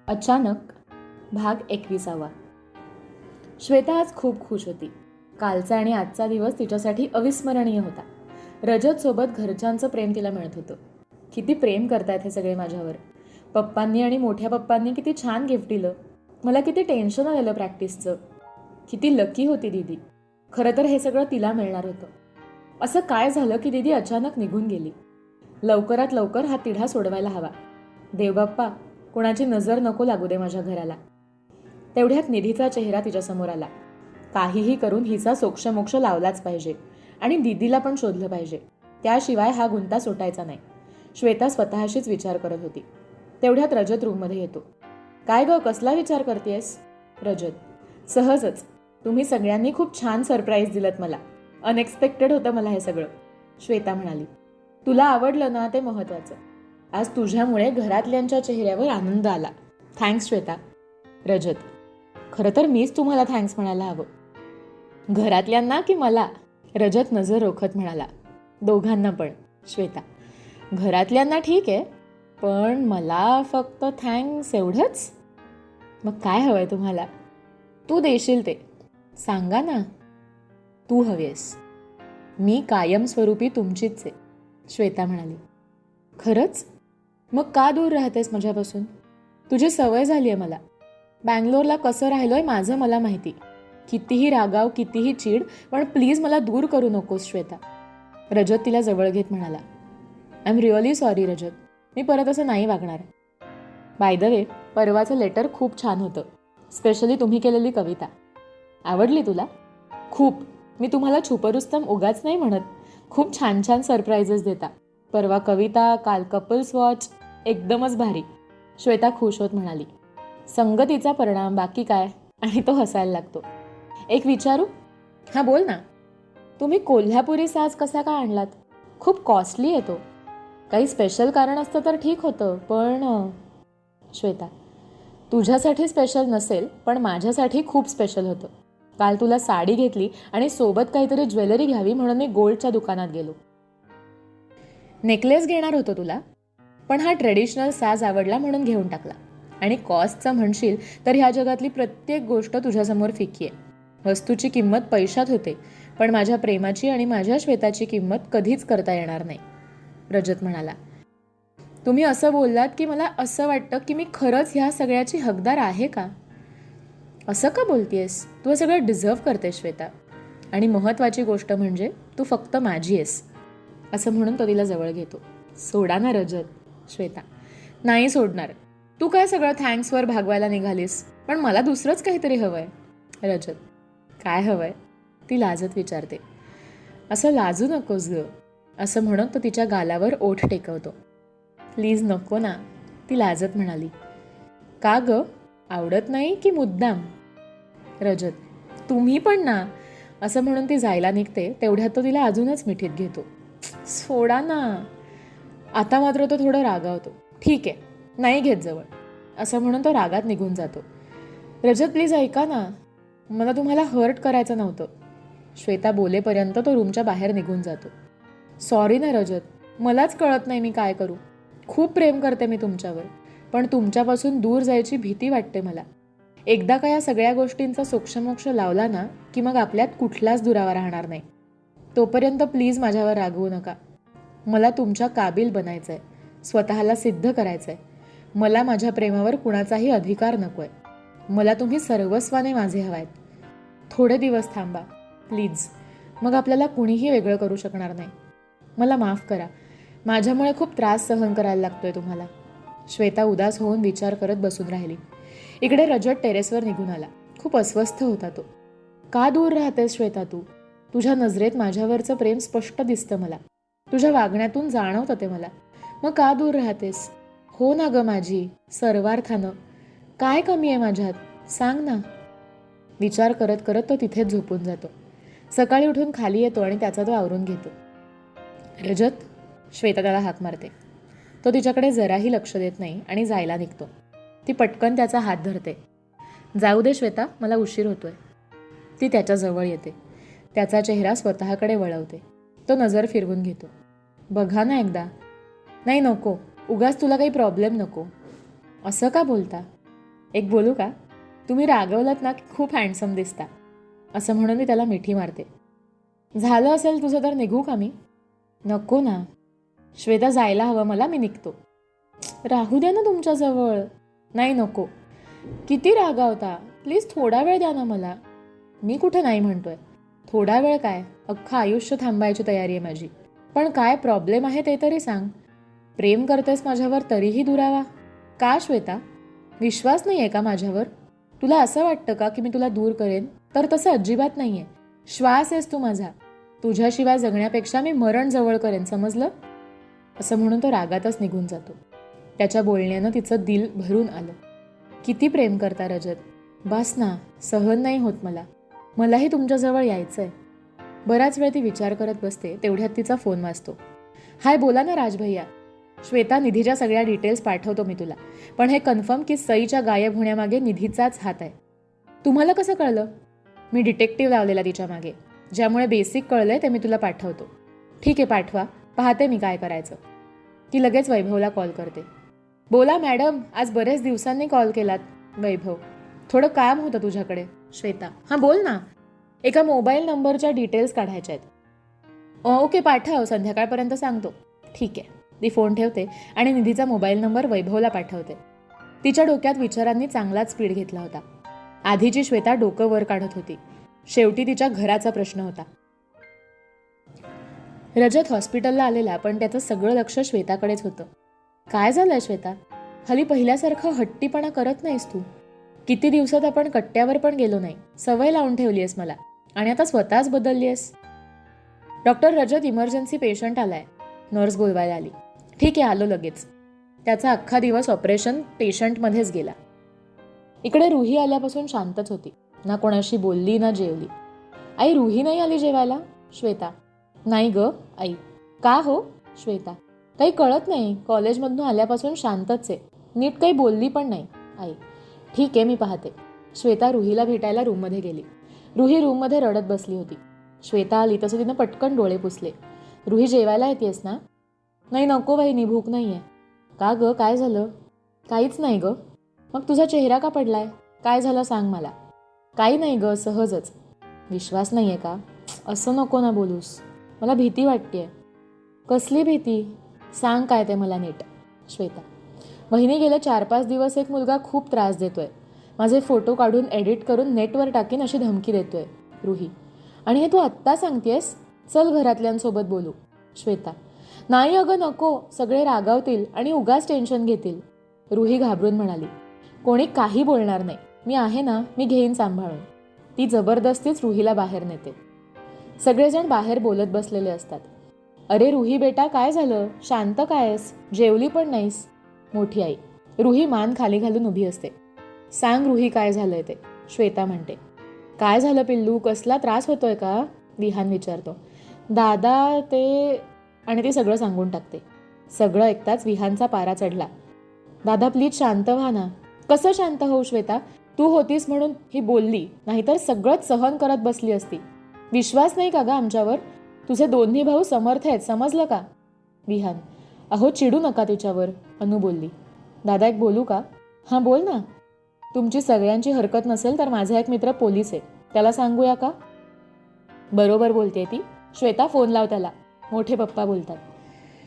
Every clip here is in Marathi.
अचानक भाग 21. श्वेता आज खूप खुश होती. कालचा आणि आजचा दिवस तिच्यासाठी अविस्मरणीय होता. रजत सोबत घरच्यांचं प्रेम तिला मिळत होतं. किती प्रेम करतायत हे सगळे माझ्यावर. पप्पांनी आणि मोठ्या पप्पांनी किती छान गिफ्ट दिलं. मला किती टेन्शन आलेलं प्रॅक्टिसचं. किती लकी होती दीदी. खरं तर हे सगळं तिला मिळणार होतं. असं काय झालं की दीदी अचानक निघून गेली. लवकरात लवकर हा तिढा सोडवायला हवा. देवबाप्पा, कोणाची नजर नको लागू दे माझ्या घराला. तेवढ्यात निधीचा चेहरा तिच्यासमोर आला. काहीही करून हिचा सोक्षमोक्ष लावलाच पाहिजे आणि दीदीला पण शोधलं पाहिजे. त्याशिवाय हा गुंता सुटायचा नाही. श्वेता स्वतःशीच विचार करत होती. तेवढ्यात रजत रूममध्ये येतो. काय ग, कसला विचार करतेस? रजत: सहजच. तुम्ही सगळ्यांनी खूप छान सरप्राईज दिलत मला. अनएक्सपेक्टेड होतं मला हे सगळं. श्वेता म्हणाली. तुला आवडलं ना, ते महत्वाचं. आज तुझ्यामुळे घरातल्यांच्या चेहऱ्यावर आनंद आला. थँक्स श्वेता. रजत: खरं तर मीच तुम्हाला थँक्स म्हणायला हवं. घरातल्यांना की मला? रजत नजर रोखत म्हणाला. दोघांना पण. श्वेता: घरातल्यांना ठीक आहे, पण मला फक्त थँक्स एवढंच? मग काय हवंय तुम्हाला? तू देशील ते सांगा ना. तू हवीस. मी कायमस्वरूपी तुमचीच आहे. श्वेता म्हणाली. खरंच? मग का दूर राहतेस माझ्यापासून? तुझी सवय झाली आहे मला. बँगलोरला कसं राहिलोय माझं मला माहिती. कितीही रागाव, कितीही चीड, पण प्लीज मला दूर करू नकोस श्वेता. रजत तिला जवळ घेत म्हणाला. आय एम रिअली सॉरी रजत. मी परत असं नाही वागणार. बाय द वे, परवाचं लेटर खूप छान होतं. स्पेशली तुम्ही केलेली कविता. आवडली तुला? खूप. मी तुम्हाला छुपरुस्तम उगाच नाही म्हणत. खूप छान छान सरप्राईजेस देता. परवा कविता, काल कपल्स वॉच. एकदमच भारी. श्वेता खुश होत म्हणाली. संगतीचा परिणाम, बाकी काय. आणि तो हसायला लागतो. एक विचारू? हां बोल ना. तुम्ही कोल्हापुरी साज कसा का आणलात? खूप कॉस्टली आहे तो. काही स्पेशल कारण असतं तर ठीक होतं, पण. श्वेता: तुझ्यासाठी स्पेशल नसेल, पण माझ्यासाठी खूप स्पेशल होतं. काल तुला साडी घेतली आणि सोबत काहीतरी ज्वेलरी घ्यावी म्हणून मी गोल्डच्या दुकानात गेलो. नेकलेस घेणार होतो तुला, पण हा ट्रेडिशनल साज आवडला म्हणून घेऊन टाकला. आणि कॉस्टचं म्हणशील तर ह्या जगातली प्रत्येक गोष्ट तुझ्यासमोर फिकी आहे. वस्तूची किंमत पैशात होते, पण माझ्या प्रेमाची आणि माझ्या श्वेताची किंमत कधीच करता येणार नाही. रजत म्हणाला. तुम्ही असं बोललात की मला असं वाटतं की मी खरंच ह्या सगळ्याची हकदार आहे का? असं का बोलतेस? तू हे सगळं डिझर्व करतेस श्वेता. आणि महत्त्वाची गोष्ट म्हणजे तू फक्त माझी आहेस. असं म्हणून तो तिला जवळ घेतो. सोडा ना रजत. श्वेता: नाही सोडणार. तू काय सगळं थँक्सवर भागवायला निघालीस? पण मला दुसरंच काहीतरी हवंय. रजत: काय हवंय? ती लाजत विचारते. असं लाजू नकोस ग. असं म्हणत तो तिच्या गालावर ओठ टेकवतो. प्लीज नको ना. ती लाजत म्हणाली. का ग? आवडत नाही की मुद्दाम? रजत: तुम्ही पण ना. असं म्हणून ती जायला निघते. तेवढ्यात तो तिला अजूनच मिठीत घेतो. सोडा ना. आता मात्र तो थोडं रागावतो. ठीक आहे, नाही घेत जवळ. असं म्हणून तो रागात निघून जातो. रजत प्लीज ऐका ना. मला तुम्हाला हर्ट करायचं नव्हतं. श्वेता बोलेपर्यंत तो रूमच्या बाहेर निघून जातो. सॉरी ना रजत. मलाच कळत नाही मी काय करू. खूप प्रेम करते मी तुमच्यावर, पण तुमच्यापासून दूर जायची भीती वाटते मला. एकदा का या सगळ्या गोष्टींचा सोक्षमोक्ष लावला ना, की मग आपल्यात कुठलाच दुरावा राहणार नाही. तोपर्यंत प्लीज माझ्यावर रागवू नका. मला तुमच्या काबिल बनायचं आहे. स्वतःला सिद्ध करायचं आहे. मला माझ्या प्रेमावर कुणाचाही अधिकार नको आहे. मला तुम्ही सर्वस्वाने माझे हवायत. थोडे दिवस थांबा प्लीज. मग आपल्याला कुणीही वेगळं करू शकणार नाही. मला माफ करा. माझ्यामुळे खूप त्रास सहन करायला लागतोय तुम्हाला. श्वेता उदास होऊन विचार करत बसून राहिली. इकडे रजत टेरेसवर निघून आला. खूप अस्वस्थ होता तो. का दूर राहतेस श्वेता तू? तुझ्या नजरेत माझ्यावरचं प्रेम स्पष्ट दिसतं मला. तुझ्या वागण्यातून जाणवतं ते मला. मग का दूर राहतेस? हो ना ग माझी, सर्वार्थानं. काय कमी आहे माझ्यात? सांग ना. विचार करत करत तो तिथेच झोपून जातो. सकाळी उठून खाली येतो आणि त्याचा तो आवरून घेतो. रजत. श्वेता त्याला हाक मारते. तो तिच्याकडे जराही लक्ष देत नाही आणि जायला निघतो. ती पटकन त्याचा हात धरते. जाऊ दे श्वेता, मला उशीर होतोय. ती त्याच्या जवळ येते. त्याचा चेहरा स्वतःकडे वळवते. तो नजर फिरवून घेतो. बघा ना एकदा. नाही नको. उगाच तुला काही प्रॉब्लेम नको. असं का बोलता? एक बोलू का? तुम्ही रागवलात ना की खूप हँडसम दिसता, असं म्हणून मी त्याला मिठी मारते. झालं असेल तुझं तर निघू का मी? नको ना. श्वेता जायला हवं मला, मी निघतो. राहू द्या ना तुमच्याजवळ. नाही नको. किती रागावता, प्लीज थोडा वेळ द्या ना मला. मी कुठं नाही म्हणतोय. थोडा वेळ काय, अख्खं आयुष्य थांबायची तयारी आहे माझी. पण काय प्रॉब्लेम आहे ते तरी सांग. प्रेम करतेस माझ्यावर तरीही दुरावा का श्वेता? विश्वास नाही आहे का माझ्यावर? तुला असं वाटतं का की मी तुला दूर करेन? तर तसं अजिबात नाही आहे. श्वास आहेस तू माझा. तुझ्याशिवाय जगण्यापेक्षा मी मरण जवळ करेन, समजलं? असं म्हणून तो रागातच निघून जातो. त्याच्या बोलण्यानं तिचं दिल भरून आलं. किती प्रेम करता रजत. बस ना, सहन नाही होत मला. मलाही तुमच्याजवळ यायचंय. बराच वेळ ती विचार करत बसते. तेवढ्यात तिचा फोन वाजतो. हाय, बोला ना राज भैया. श्वेता, निधीच्या सगळ्या डिटेल्स पाठवतो मी तुला. पण हे कन्फर्म की सईच्या गायब होण्यामागे निधीचाच हात आहे. तुम्हाला कसं कळलं? मी डिटेक्टिव्ह लावलेला तिच्या मागे. ज्यामुळे बेसिक कळलंय ते मी तुला पाठवतो. ठीक आहे, पाठवा. पाहते मी काय करायचं. ती लगेच वैभवला कॉल करते. बोला मॅडम, आज बरेच दिवसांनी कॉल केलात. वैभव, थोडं काम होतं तुझ्याकडे. श्वेता, हां बोल ना. एका मोबाईल नंबरच्या डिटेल्स काढायच्या आहेत. ओके, पाठव. संध्याकाळपर्यंत सांगतो. ठीक आहे. ती फोन ठेवते आणि निधीचा मोबाईल नंबर वैभवला पाठवते. तिच्या डोक्यात विचारांनी चांगलाच स्पीड घेतला होता. आधीची श्वेता डोकं वर काढत होती. शेवटी तिच्या घराचा प्रश्न होता. रजत हॉस्पिटलला आलेला, पण त्याचं सगळं लक्ष श्वेताकडेच होतं. काय झालंय श्वेता? हल्ली पहिल्यासारखं हट्टीपणा करत नाहीस तू. किती दिवसात आपण कट्ट्यावर पण गेलो नाही. सवय लावून ठेवली आहेस मला, आणि आता स्वतःच बदलली आहेस. डॉक्टर रजत, इमर्जन्सी पेशंट आलाय. नर्स बोलवायला आली. ठीक आहे, आलो लगेच. त्याचा अख्खा दिवस ऑपरेशन पेशंटमध्येच गेला. इकडे रुही आल्यापासून शांतच होती. ना कोणाशी बोलली ना जेवली. आई, रुही नाही आली जेवायला? श्वेता, नाही ग आई. का हो? श्वेता, काही कळत नाही. कॉलेजमधून आल्यापासून शांतच आहे. नीट काही बोलली पण नाही. आई, ठीक आहे, मी पाहते. श्वेता रुहीला भेटायला रूममध्ये गेली. रुही रूममध्ये रडत बसली होती. श्वेता आली तसं तिनं पटकन डोळे पुसले. रुही, जेवायला येतेस ना? नाही नको वहिनी, भूक नाही आहे. का ग, काय झालं? काहीच नाही ग. मग तुझा चेहरा का पडलाय? काय झालं सांग मला. काही नाही ग, सहजच. विश्वास नाही आहे का? असं नको ना बोलूस. मला भीती वाटतेय. कसली भीती? सांग काय ते मला नीट. श्वेता, वहिनी, गेले 4-5 दिवस एक मुलगा खूप त्रास देतोय. माझे फोटो काढून एडिट करून नेटवर टाकीन अशी धमकी देतोय. रुही, आणि हे तू आत्ता सांगतेस? चल घरातल्यांसोबत बोलू. श्वेता, नाही अगं नको, सगळे रागावतील आणि उगाच टेन्शन घेतील. रुही घाबरून म्हणाली. कोणी काही बोलणार नाही. मी आहे ना, मी घेईन सांभाळून. ती जबरदस्तीच रुहीला बाहेर नेते. सगळेजण बाहेर बोलत बसलेले असतात. अरे रुही बेटा, काय झालं? शांत काय आहेस? जेवली पण नाहीस. मोठी आई. रुही मान खाली घालून उभी असते. सांग रुही, काय झालंय ते. श्वेता म्हणते. काय झालं पिल्लू? कसला त्रास होतोय का? विहान विचारतो. दादा ते, आणि ती सगळं सांगून टाकते. सगळं ऐकताच विहानचा पारा चढला. दादा प्लीज शांत व्हा ना. कसं शांत होऊ श्वेता? तू होतीस म्हणून ही बोलली, नाहीतर सगळंच सहन करत बसली असती. विश्वास नाही का ग आमच्यावर? तुझे दोन्ही भाऊ समर्थ आहेत, समजलं का? विहान, अहो चिडू नका तिच्यावर. अनु बोलली. दादा, एक बोलू का? हां बोल ना. तुमची सगळ्यांची हरकत नसेल तर माझा एक मित्र पोलीस आहे, त्याला सांगूया का? बरोबर बोलते ती. श्वेता, फोन लाव त्याला. मोठे पप्पा बोलतात.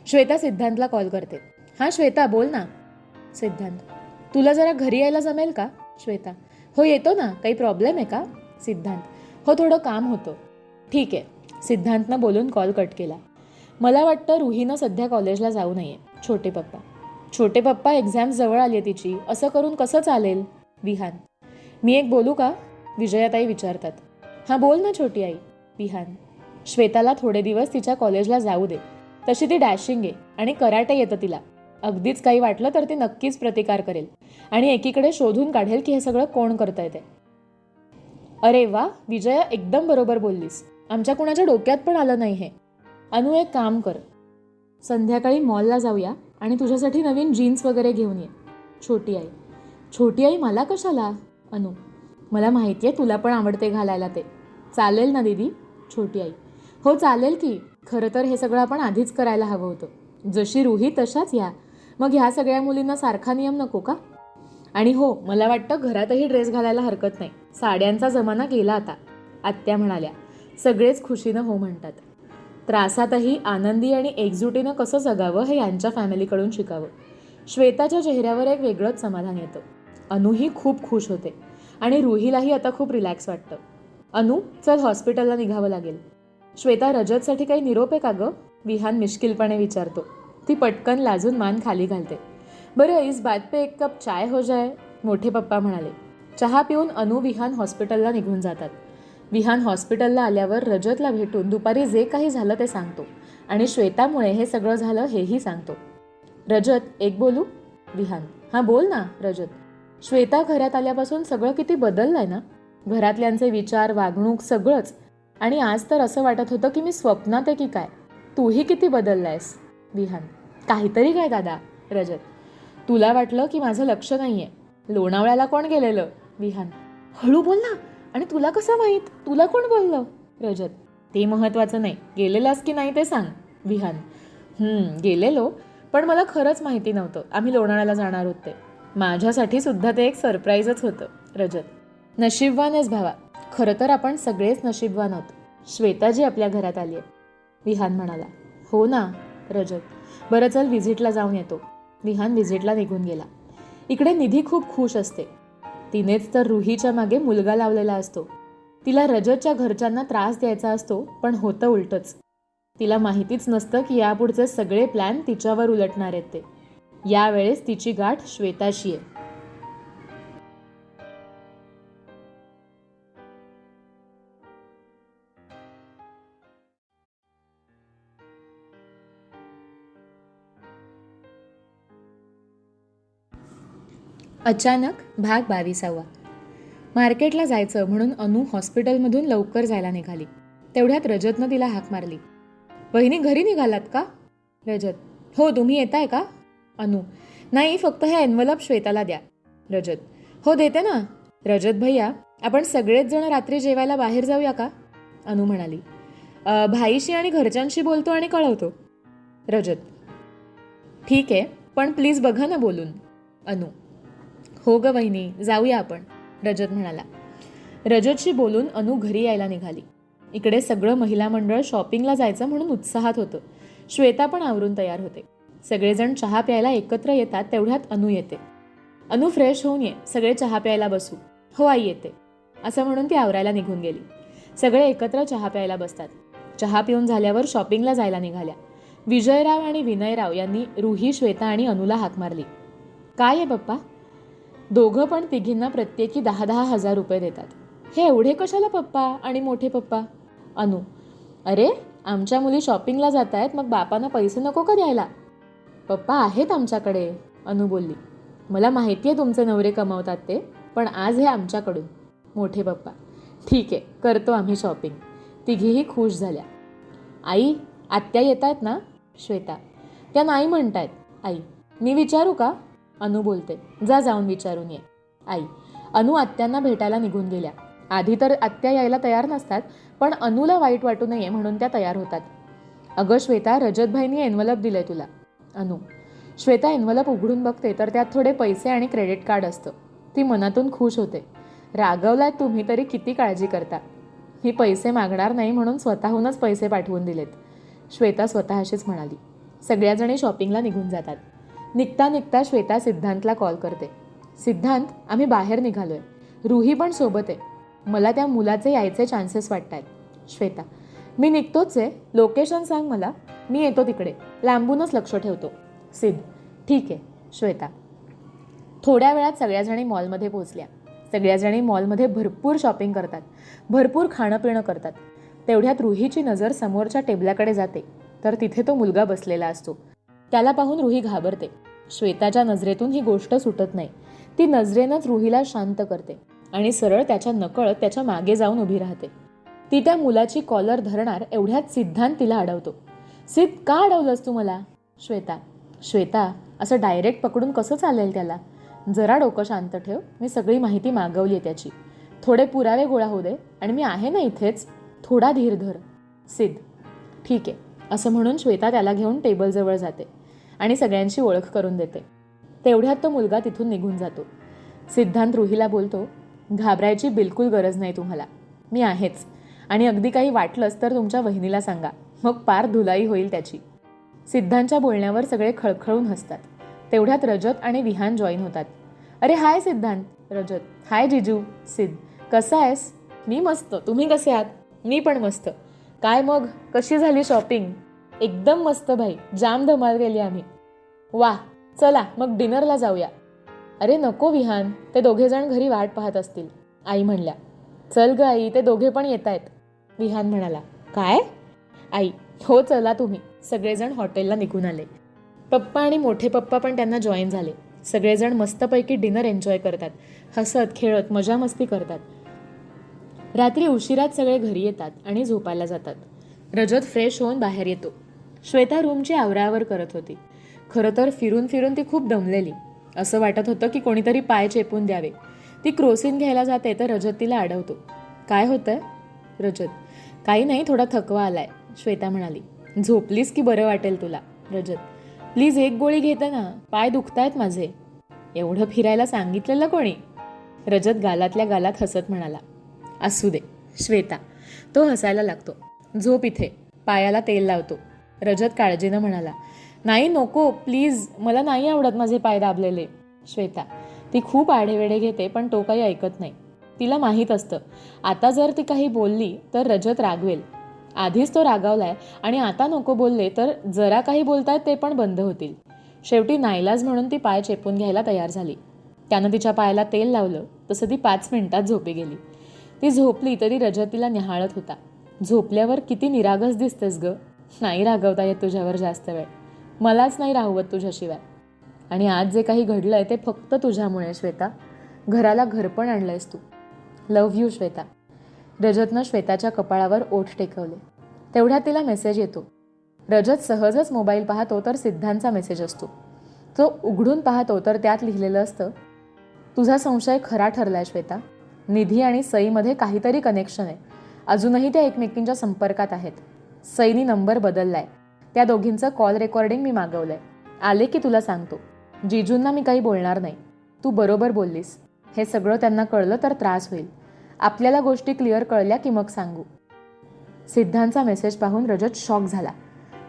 श्वेता सिद्धांतला कॉल करते. हां श्वेता, बोल ना. सिद्धांत, तुला जरा घरी यायला जमेल का? श्वेता, हो येतो ना. काही प्रॉब्लेम आहे का? सिद्धांत, हो थोडं काम होतं. ठीक आहे. सिद्धांतनं बोलून कॉल कट केला. मला वाटतं रुहीनं सध्या कॉलेजला जाऊ नये. छोटे पप्पा. छोटे पप्पा, एक्झाम जवळ आली आहे तिची, असं करून कसं चालेल? विहान, मी एक बोलू का? विजयाताई विचारतात. हां बोल ना छोटी आई. विहान, श्वेताला थोडे दिवस तिच्या कॉलेजला जाऊ दे. तशी ती डॅशिंग आहे आणि कराटे येतं तिला. अगदीच काही वाटलं तर ती नक्कीच प्रतिकार करेल आणि एकीकडे शोधून काढेल की हे सगळं कोण करतंय ते. अरे वा विजया, एकदम बरोबर बोललीस. आमच्या कुणाच्या डोक्यात पण आलं नाही हे. अनु, एक काम कर, संध्याकाळी मॉलला जाऊया आणि तुझ्यासाठी नवीन जीन्स वगैरे घेऊन ये. छोटी आई. छोटी आई, मला कशाला? अनु, मला माहिती आहे तुला पण आवडते घालायला ते. चालेल ना दीदी? छोटी आई, हो चालेल की. खरं तर हे सगळं आपण आधीच करायला हवं होतं. जशी रुही तशाच ह्या. मग ह्या सगळ्या मुलींना सारखा नियम नको का? आणि हो, मला वाटतं घरातही ड्रेस घालायला हरकत नाही. साड्यांचा जमाना गेला आता, आत्या म्हणाल्या. सगळेच खुशीनं हो म्हणतात. त्रासातही आनंदी आणि एकजुटीनं कसं जगावं हे यांच्या फॅमिलीकडून शिकावं. श्वेताच्या चेहऱ्यावर एक वेगळंच समाधान येतं. अनुही खूप खुश होते आणि रुहीलाही आता खूप रिलॅक्स वाटतं. अनु, चल हॉस्पिटलला निघावं लागेल. श्वेता, रजतसाठी काही निरोप आहे का गं? विहान मिश्किलपणे विचारतो. ती पटकन लाजून मान खाली घालते. बरं, इस बात पे एक कप चाय हो जाए, मोठे पप्पा म्हणाले. चहा पिऊन अनु विहान हॉस्पिटलला निघून जातात. विहान हॉस्पिटलला आल्यावर रजतला भेटून दुपारी जे काही झालं ते सांगतो आणि श्वेतामुळे हे सगळं झालं हेही सांगतो. रजत, एक बोलू? विहान, हां बोल ना रजत. श्वेता घरात आल्यापासून सगळं किती बदललंय ना. घरातल्यांचे विचार, वागणूक, सगळंच. आणि आज तर असं वाटत होतं की मी स्वप्नात आहे की काय. तूही किती बदललायस. विहान, काहीतरी काय दादा. रजत, तुला वाटलं की माझं लक्ष नाहीये. लोणावळ्याला कोण गेलेलं? विहान, हळू बोल ना. आणि तुला कसं माहीत? तुला कोण बोललं? रजत, ते महत्वाचं नाही, गेलेलास की नाही ते सांग. विहान, गेलेलो, पण मला खरंच माहिती नव्हतं आम्ही लोणावळ्याला जाणार होते. माझ्यासाठी सुद्धा ते एक सरप्राईजच होतं. रजत, नशीबवान आहेस भावा. खरं तर आपण सगळेच नशीबवान आहोत. श्वेताजी आपल्या घरात आली आहे. विहान म्हणाला. हो ना. रजत, बरं चल व्हिजिटला जाऊन येतो. विहान व्हिजिटला निघून गेला. इकडे निधी खूप खुश असते. तिनेच तर रुहीच्या मागे मुलगा लावलेला असतो. तिला रजतच्या घरच्यांना त्रास द्यायचा असतो, पण होतं उलटंच. तिला माहितीच नसतं की यापुढचे सगळे प्लॅन तिच्यावर उलटणार आहेत ते. यावेळेस तिची गाठ श्वेताशी आहे. अचानक भाग 22. मार्केटला जायचं म्हणून अनु हॉस्पिटलमधून लवकर जायला निघाली. तेवढ्यात रजतनं तिला हाक मारली. वहिनी, घरी निघालात का? रजत, हो. तुम्ही येताय का? अनु, नाही, फक्त हे एन्व्हलप श्वेताला द्या. रजत, हो देते ना. रजत भैया, आपण सगळेच जण रात्री जेवायला बाहेर जाऊया का? अनु म्हणाली. भाईशी आणि घरच्यांशी बोलतो आणि कळवतो. रजत, ठीक आहे, पण प्लीज बघा ना बोलून. अनु, हो ग वहिनी, जाऊया आपण. रजत म्हणाला. रजतशी बोलून अनु घरी यायला निघाली. इकडे सगळं महिला मंडळ शॉपिंगला जायचं म्हणून उत्साहात होतं. श्वेता पण आवरून तयार होते. सगळेजण चहा प्यायला एकत्र येतात. तेवढ्यात अनु येते. अनु, फ्रेश होऊन ये, सगळे चहा प्यायला बसू. हो आई, येते, असं म्हणून ती आवरायला निघून गेली. सगळे एकत्र चहा प्यायला बसतात. चहा पिऊन झाल्यावर शॉपिंगला जायला निघाल्या. विजयराव आणि विनयराव यांनी रुही, श्वेता आणि अनुला हाक मारली. काय आहे पप्पा? दोघं पण तिघींना प्रत्येकी 10,000 10,000 रुपये देतात. हे एवढे कशाला पप्पा आणि मोठे पप्पा? अनु, अरे आमच्या मुली शॉपिंगला जात आहेत, मग बापांना पैसे नको का द्यायला? पप्पा आहेत आमच्याकडे. अनु बोलली. मला माहिती आहे तुमचे नवरे कमावतात ते, पण आज हे आमच्याकडून. मोठे पप्पा, ठीक आहे, करतो आम्ही शॉपिंग. तिघीही खुश झाल्या. आई, आत्या येत आहेत ना? श्वेता, त्या नाही म्हणतायत. आई, मी विचारू का? अनु बोलते. जा, जाऊन विचारून ये. आई. अनु आत्यांना भेटायला निघून गेल्या. आधी तर आत्या यायला तयार नसतात, पण अनुला वाईट वाटू नये म्हणून त्या तयार होतात. अगं श्वेता, रजतभाईंनी एन्व्हलप दिलंय तुला. अनु. श्वेता एन्व्हलप उघडून बघते तर त्यात थोडे पैसे आणि क्रेडिट कार्ड असतं. ती मनातून खुश होते. रागवलाय तुम्ही तरी किती काळजी करता. मी पैसे मागणार नाही म्हणून स्वतःहूनच पैसे पाठवून दिलेत. श्वेता स्वतःशीच म्हणाली. सगळ्याजणी शॉपिंगला निघून जातात. निघता निघता श्वेता सिद्धांतला कॉल करते. सिद्धांत, आम्ही बाहेर निघालोय. रुही पण सोबत आहे. मला त्या मुलाचे यायचे चान्सेस वाटत आहेत. श्वेता, मी निघतोच आहे, लोकेशन सांग मला, मी येतो तिकडे, लांबूनच लक्ष ठेवतो. सिद्ध, ठीक आहे. श्वेता. थोड्या वेळात सगळ्याजणी मॉलमध्ये पोहोचल्या. सगळ्याजणी मॉलमध्ये भरपूर शॉपिंग करतात, भरपूर खाणं पिणं करतात. तेवढ्यात रुहीची नजर समोरच्या टेबलाकडे जाते तर तिथे तो मुलगा बसलेला असतो. त्याला पाहून रुही घाबरते. श्वेताच्या नजरेतून ही गोष्ट सुटत नाही. ती नजरेनंच रुहीला शांत करते आणि सरळ त्याच्या नकळत त्याच्या मागे जाऊन उभी राहते. ती त्या मुलाची कॉलर धरणार एवढ्यात सिद्धांत तिला अडवतो. सिद्ध, का अडवलंस तू मला? श्वेता. श्वेता, असं डायरेक्ट पकडून कसं चालेल त्याला? जरा डोकं शांत ठेव, मी सगळी माहिती मागवली आहे त्याची. थोडे पुरावे गोळा होऊ दे आणि मी आहे ना इथेच, थोडा धीर धर. सिद्ध, ठीक आहे, असं म्हणून श्वेता त्याला घेऊन टेबलजवळ जाते आणि सगळ्यांची ओळख करून देते. तेवढ्यात तो मुलगा तिथून निघून जातो. सिद्धांत रुहीला बोलतो, घाबरायची बिलकुल गरज नाही तुम्हाला, मी आहेच. आणि अगदी काही वाटलंच तर तुमच्या वहिनीला सांगा, मग पार धुलाई होईल त्याची. सिद्धांतच्या बोलण्यावर सगळे खळखळून हसतात. तेवढ्यात रजत आणि विहान जॉईन होतात. अरे हाय सिद्धांत. रजत, हाय जिजू. सिद्ध, कसा आहेस? मी मस्त, तुम्ही कसे आहात? मी पण मस्त. काय मग, कशी झाली शॉपिंग? एकदम मस्त भाई, जाम धमाल केली आम्ही. वा, चला मग डिनरला जाऊया. अरे नको विहान, ते दोघेजण घरी वाट पाहत असतील, आई म्हणल्या. चल ग आई, ते दोघे पण येत आहेत, विहान म्हणाला. काय? आई, हो चला तुम्ही. सगळेजण हॉटेलला निघून आले. पप्पा आणि मोठे पप्पा पण त्यांना जॉईन झाले. सगळेजण मस्तपैकी डिनर एन्जॉय करतात, हसत खेळत मजा मस्ती करतात. रात्री उशिरात सगळे घरी येतात आणि झोपायला जातात. रजत फ्रेश होऊन बाहेर येतो. श्वेता रूमची आवराआवर करत होती. खरं तर फिरून फिरून ती खूप दमलेली. असं वाटत होतं की कोणीतरी पाय चेपून द्यावे. ती क्रोसिन घ्यायला जाते तर रजत तिला अडवतो. काय होतंय? रजत, काही नाही, थोडा थकवा आलाय, श्वेता म्हणाली. झोपलीस की बरं वाटेल तुला. रजत, प्लीज एक गोळी घेते ना, पाय दुखतायत माझे. एवढं फिरायला सांगितलेलं कोणी? रजत गालातल्या गालात हसत म्हणाला. असू दे. श्वेता, तो हसायला लागतो. झोप इथे, पायाला तेल लावतो. रजत काळजीनं म्हणाला. नाही नको प्लीज, मला नाही आवडत माझे पाय दाबलेले. श्वेता, ती खूप आढेवेढे घेते पण तो काही ऐकत नाही. तिला माहीत असतं आता जर ती काही बोलली तर रजत रागवेल. आधीच तो रागावलाय आणि आता नको बोलले तर जरा काही बोलतायत ते पण बंद होतील. शेवटी नाईलाज म्हणून ती पाय चेपून घ्यायला तयार झाली. त्यानं तिच्या पायाला तेल लावलं तसं ती 5 मिनिटात झोपी गेली. ती झोपली तरी रजत तिला निहाळत होता. झोपल्यावर किती निरागस दिसतेस ग. नाही रागवता येत तुझ्यावर जास्त वेळ. मलाच नाही राहवत तुझ्याशिवाय. आणि आज जे काही घडलंय ते फक्त तुझ्यामुळे श्वेता. घराला घरपण आणलंयस तू. Love you Shweta. रजतनं श्वेताच्या कपाळावर ओठ टेकवले. तेवढ्यात तिला मेसेज येतो. रजत सहजच मोबाईल पाहतो तर सिद्धांतचा मेसेज असतो. तो उघडून पाहतो तर त्यात लिहिलेलं असतं, तुझा संशय खरा ठरलाय श्वेता. निधी आणि सईमध्ये काहीतरी कनेक्शन आहे. अजूनही त्या एकमेकींच्या संपर्कात आहेत. सईनी नंबर बदललाय. त्या दोघींचं कॉल रेकॉर्डिंग मी मागवलंय. आले की तुला सांगतो. जिजूंना मी काही बोलणार नाही. तू बरोबर बोललीस. हे सगळं त्यांना कळलं तर त्रास होईल. आपल्याला गोष्टी क्लिअर कळल्या की मग सांगू. सिद्धांतचा मेसेज पाहून रजत शॉक झाला.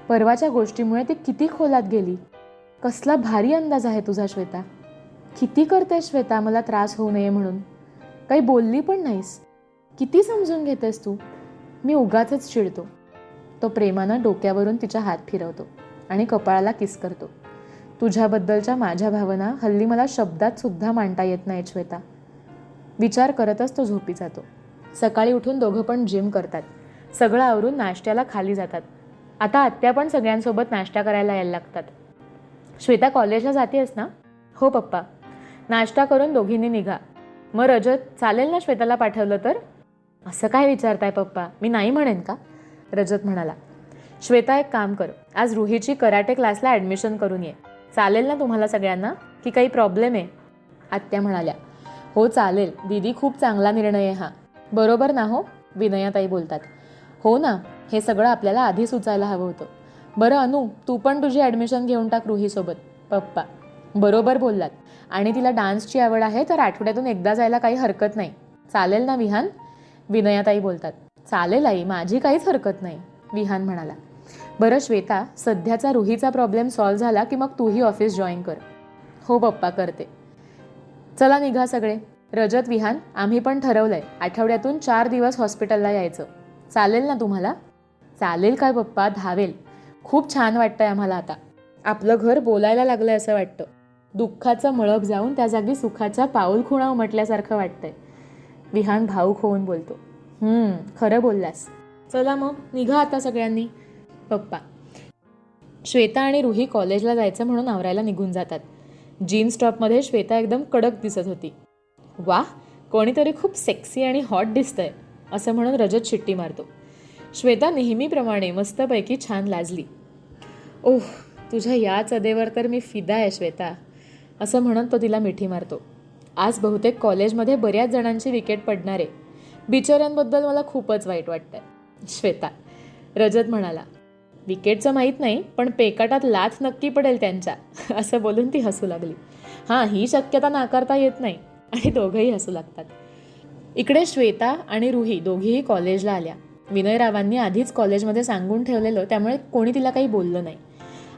परवाच्या गोष्टीमुळे ती किती खोलात गेली. कसला भारी अंदाज आहे तुझा श्वेता. किती करते श्वेता मला त्रास होऊ नये म्हणून. काही बोलली पण नाहीस. किती समजून घेतेस तू. मी उगाचच चिडतो. तो प्रेमानं डोक्यावरून तिच्या हात फिरवतो आणि कपाळाला किस करतो. तुझ्याबद्दलच्या माझ्या भावना हल्ली मला शब्दात सुद्धा मांडता येत नाहीत श्वेता. विचार करतच तो झोपी जातो. सकाळी उठून दोघं पण जिम करतात. सगळं आवरून नाश्त्याला खाली जातात. आता आत्या पण सगळ्यांसोबत नाश्ता करायला यायला लागतात. श्वेता कॉलेजला जातेस ना? हो पप्पा. नाश्ता करून दोघींनी निघा. मग रजत, चालेल ना श्वेताला पाठवलं तर? असं काय विचारताय पप्पा, मी नाही म्हणेन का? रजत म्हणाला. श्वेता एक काम कर, आज रुहीची कराटे क्लासला ॲडमिशन करून ये. चालेल ना तुम्हाला सगळ्यांना की काही प्रॉब्लेम आहे? आत्या म्हणाल्या. हो चालेल दीदी, खूप चांगला निर्णय आहे हा. बरोबर ना हो? विनयाताई बोलतात. हो ना, हे सगळं आपल्याला आधी सुचायला हवं होतं. बरं अनु, तू पण तुझी ॲडमिशन घेऊन टाक रुहीसोबत. पप्पा. बरोबर बोललात. आणि तिला डान्सची आवड आहे तर आठवड्यातून एकदा जायला काही हरकत नाही. चालेल ना विहान? विनयाताई बोलतात. चालेल आई, माझी काहीच हरकत नाही, विहान म्हणाला. बरं श्वेता, सध्याचा रुहीचा प्रॉब्लेम सॉल्व्ह झाला की मग तूही ऑफिस जॉईन कर. हो पप्पा, करते. चला निघा सगळे. रजत, विहान, आम्ही पण ठरवलंय आठवड्यातून 4 दिवस हॉस्पिटलला यायचं. चालेल ना तुम्हाला? चालेल काय पप्पा, धावेल. खूप छान वाटतंय आम्हाला आता. आपलं घर बोलायला लागलंय असं वाटतं. दुःखाचं मळप जाऊन त्या जागी सुखाच्या पाऊलखुणा उमटल्यासारखं वाटतंय. विहान भाऊक होऊन बोलतो. खरं बोललास. चला मग निघा आता सगळ्यांनी. पप्पा. श्वेता आणि रुही कॉलेजला जायचं म्हणून आवरायला निघून जातात. जीन्स टॉपमध्ये श्वेता एकदम कडक दिसत होती. वा, कोणीतरी खूप सेक्सी आणि हॉट दिसतंय असं म्हणून रजत शिट्टी मारतो. श्वेता नेहमीप्रमाणे मस्तपैकी छान लाजली. ओह, तुझ्या या चदेवर तर मी फिदा आहे श्वेता, असं म्हणत तो तिला मिठी मारतो. आज बहुतेक कॉलेजमध्ये बऱ्याच जणांची विकेट पडणार आहे. बिचाऱ्यांबद्दल मला खूपच वाईट वाटतंय. श्वेता. रजत म्हणाला. विकेटचं माहीत नाही पण पेकाटात लाथ नक्की पडेल त्यांच्या, असं बोलून ती हसू लागली. हां, ही शक्यता नाकारता येत नाही. आणि दोघंही हसू लागतात. इकडे श्वेता आणि रुही दोघीही कॉलेजला आल्या. विनयरावांनी आधीच कॉलेजमध्ये सांगून ठेवलेलं, त्यामुळे कोणी तिला काही बोललं नाही.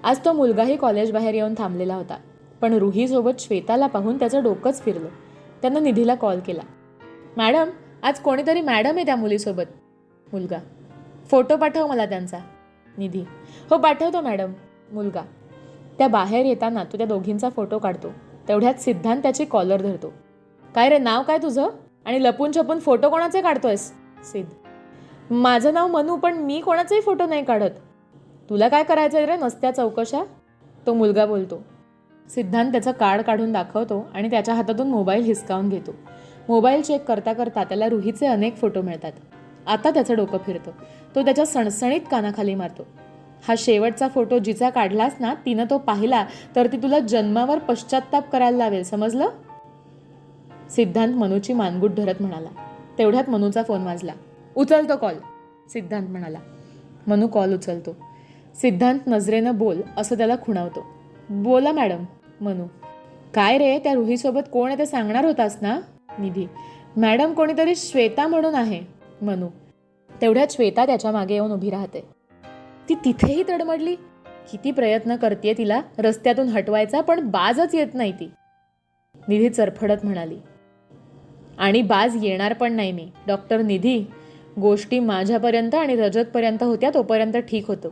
आज तो मुलगाही कॉलेज बाहेर येऊन थांबलेला होता. पण रुहीसोबत श्वेताला पाहून त्याचं डोकंच फिरलं. त्यानं निधीला कॉल केला. मॅडम, आज कोणीतरी मॅडम आहे त्या मुलीसोबत. मुलगा, फोटो पाठव मला त्यांचा. निधी, हो पाठवतो मॅडम. मुलगा, त्या बाहेर येताना तो त्या दोघींचा फोटो काढतो. तेवढ्यात सिद्धांत त्याची कॉलर धरतो. काय रे, नाव काय तुझं? आणि लपून छपून फोटो कोणाचे काढतोयस? सिद्ध, माझं नाव मनू, पण मी कोणाचाही फोटो नाही काढत. तुला काय करायचंय रे नसत्या चौकशा? तो मुलगा बोलतो. सिद्धांत त्याचं कार्ड काढून दाखवतो आणि त्याच्या हातातून मोबाईल हिसकावून घेतो. मोबाईल चेक करता करता त्याला रुहीचे अनेक फोटो मिळतात. आता त्याचं डोकं फिरतं. तो त्याच्या सणसणीत कानाखाली मारतो. हा शेवटचा फोटो जिचा काढलास ना, तिनं तो पाहिला तर ती तुला जन्मावर पश्चात्ताप करायला लावेल, समजलं? सिद्धांत मनूची मानगूट धरत म्हणाला. तेवढ्यात मनूचा फोन वाजला. उचलतो कॉल, सिद्धांत म्हणाला. मनू कॉल उचलतो. सिद्धांत नजरेनं बोल असं त्याला खुणावतो. बोला मॅडम. मनू, काय रे, त्या रुहीसोबत कोण आहे ते सांगणार होतास ना? निधी, मॅडम कोणीतरी श्वेता म्हणून आहे. मनू, तेवढ्यात श्वेता त्याच्या मागे येऊन उभी राहते. ती तिथेही तडमडली. किती प्रयत्न करतेय तिला रस्त्यातून हटवायचा, पण बाजच येत नाही ती. निधी चरफडत म्हणाली. आणि बाज येणार पण नाही मी. डॉक्टर निधी, गोष्टी माझ्यापर्यंत आणि रजतपर्यंत होत्या तोपर्यंत ठीक होतं,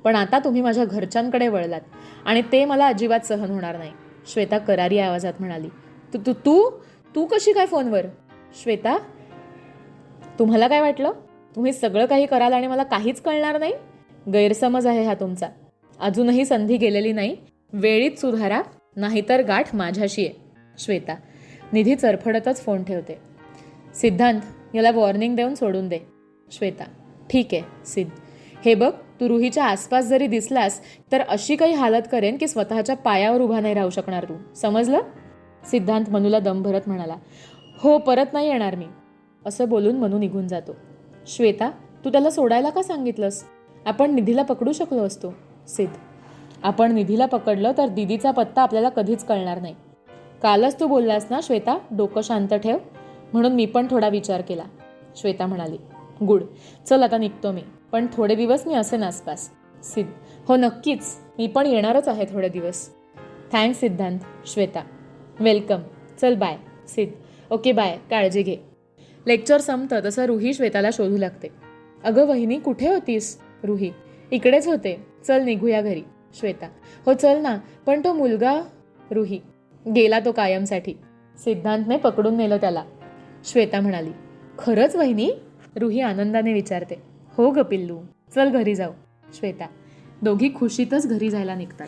पण आता तुम्ही माझ्या घरच्यांकडे वळलात आणि ते मला अजिबात सहन होणार नाही. श्वेता करारी आवाजात म्हणाली. तू तू तू तू कशी काय फोनवर? श्वेता, तुम्हाला काय वाटलं? तुम्ही सगळं काही कराल आणि मला काहीच कळणार नाही? गैरसमज आहे हा तुमचा. अजूनही संधी गेलेली नाही. वेळीच सुधारा, नाहीतर गाठ माझ्याशी आहे. श्वेता. निधी चरफडतच फोन ठेवते. सिद्धांत, याला वॉर्निंग देऊन सोडून दे. श्वेता, ठीक आहे. सिद्ध, हे बघ, तू रुहीच्या आसपास जरी दिसलास तर अशी काही हालत करेन की स्वतःच्या पायावर उभा नाही राहू शकणार तू, समजलं? सिद्धांत मनूला दम भरत म्हणाला. हो, परत नाही येणार मी. असं बोलून मनू निघून जातो. श्वेता, तू त्याला सोडायला का सांगितलंस? आपण निधीला पकडू शकलो असतो. सिद्ध, आपण निधीला पकडलं तर दिदीचा पत्ता आपल्याला कधीच कळणार नाही. कालच तू बोललास ना श्वेता, डोकं शांत ठेव, म्हणून मी पण थोडा विचार केला. श्वेता म्हणाली. गुड, चल आता निघतो मी, पण थोडे दिवस मी असेन आसपास. सिद्ध, हो नक्कीच, मी पण येणारच आहे थोडे दिवस. थँक्स सिद्धांत. श्वेता, वेलकम. चल बाय. सिद्ध, ओके बाय, काळजी घे. लेक्चर संपतं तसं रुही श्वेताला शोधू लागते. अगं वहिनी, कुठे होतीस? रुही, इकडेच होते, चल निघूया घरी. श्वेता, हो चल ना, पण तो मुलगा? रुही, गेला तो कायमसाठी. सिद्धांतने पकडून नेलं त्याला. श्वेता म्हणाली. खरंच वहिनी? रुही आनंदाने विचारते. हो ग पिल्लू, चल घरी जाऊ. श्वेता. दोघी खुशीतच घरी जायला निघतात.